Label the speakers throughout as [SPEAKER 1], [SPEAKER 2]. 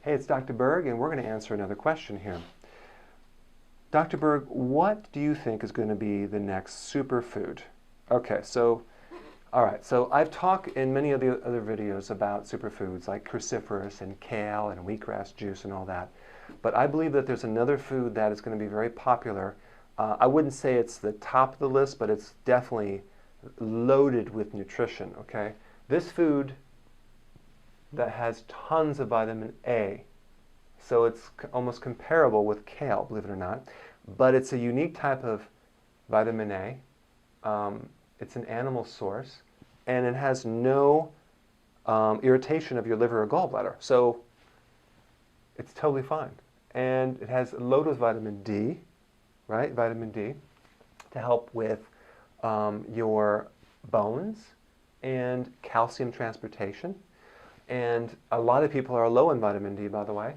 [SPEAKER 1] Hey, it's Dr. Berg, and we're going to answer another question here. Dr. Berg, what do you think is going to be the next superfood? Okay, all right, so I've talked in many of the other videos about superfoods like cruciferous and kale and wheatgrass juice and all that. But I believe that there's another food that is going to be very popular. I wouldn't say it's the top of the list, but it's definitely loaded with nutrition, okay? This food that has tons of vitamin A. So it's almost comparable with kale, believe it or not. But it's a unique type of vitamin A. It's an animal source. And it has no irritation of your liver or gallbladder. So it's totally fine. And it has loaded with vitamin D, right? Vitamin D to help with your bones and calcium transportation. And a lot of people are low in vitamin D, by the way,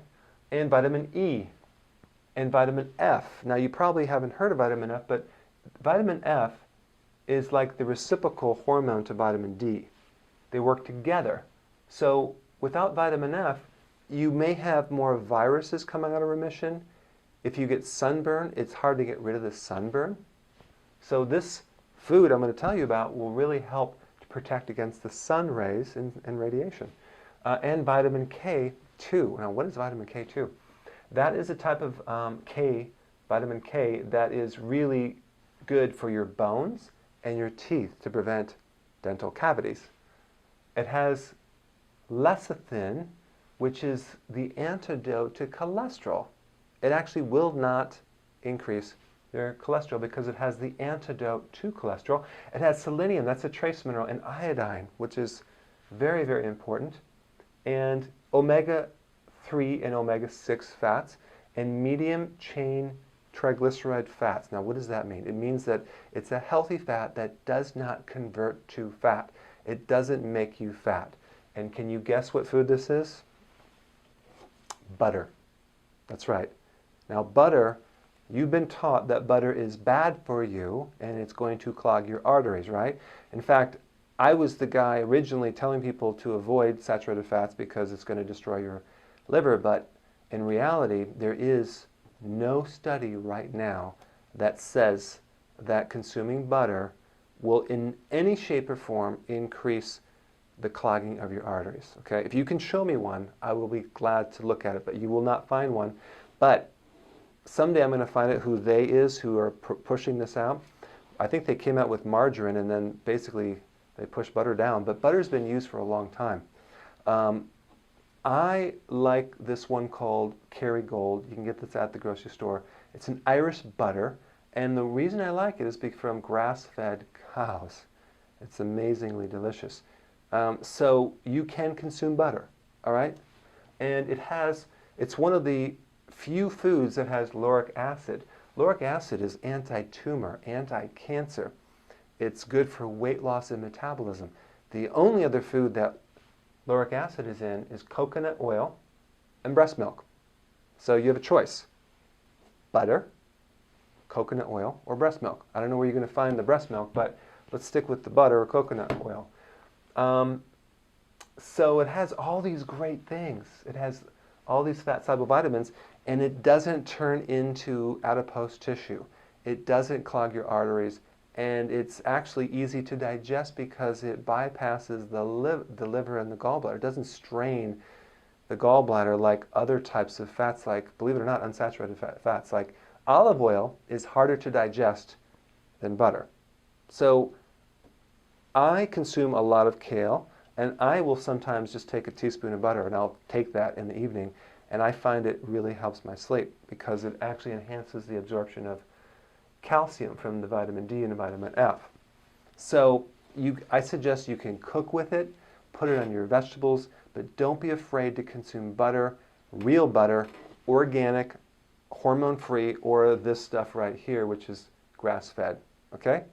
[SPEAKER 1] and vitamin E, and vitamin F. Now, you probably haven't heard of vitamin F, but vitamin F is like the reciprocal hormone to vitamin D. They work together. So without vitamin F, you may have more viruses coming out of remission. If you get sunburn, it's hard to get rid of the sunburn. So this food I'm going to tell you about will really help to protect against the sun rays and radiation. And vitamin K2. Now, what is vitamin K2? That is a type of vitamin K, that is really good for your bones and your teeth to prevent dental cavities. It has lecithin, which is the antidote to cholesterol. It actually will not increase your cholesterol because it has the antidote to cholesterol. It has selenium, that's a trace mineral, and iodine, which is very, very important. And omega-3 and omega-6 fats, and medium-chain triglyceride fats. Now, what does that mean? It means that it's a healthy fat that does not convert to fat. It doesn't make you fat. And can you guess what food this is? Butter. That's right. Now, butter, you've been taught that butter is bad for you and it's going to clog your arteries, right? In fact, I was the guy originally telling people to avoid saturated fats because it's going to destroy your liver, but in reality, there is no study right now that says that consuming butter will in any shape or form increase the clogging of your arteries. Okay? If you can show me one, I will be glad to look at it, but you will not find one. But someday I'm going to find out who they is who are pushing this out. I think they came out with margarine and then basically they push butter down, but butter's been used for a long time. I like this one called Kerrygold. You can get this at the grocery store. It's an Irish butter, and the reason I like it is from grass-fed cows. It's amazingly delicious. So you can consume butter, all right? And it's one of the few foods that has lauric acid. Lauric acid is anti-tumor, anti-cancer. It's good for weight loss and metabolism. The only other food that lauric acid is in is coconut oil and breast milk. So you have a choice: butter, coconut oil, or breast milk. I don't know where you're going to find the breast milk, but let's stick with the butter or coconut oil. So it has all these great things. It has all these fat-soluble vitamins, and it doesn't turn into adipose tissue. It doesn't clog your arteries. And it's actually easy to digest because it bypasses the liver and the gallbladder. It doesn't strain the gallbladder like other types of fats, like, believe it or not, unsaturated fats. Like olive oil is harder to digest than butter. So I consume a lot of kale, and I will sometimes just take a teaspoon of butter, and I'll take that in the evening, and I find it really helps my sleep because it actually enhances the absorption of calcium from the vitamin D and the vitamin F. So I suggest you can cook with it, put it on your vegetables, but don't be afraid to consume butter, real butter, organic, hormone-free, or this stuff right here, which is grass-fed. Okay?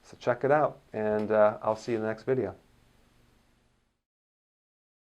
[SPEAKER 1] So check it out, and I'll see you in the next video.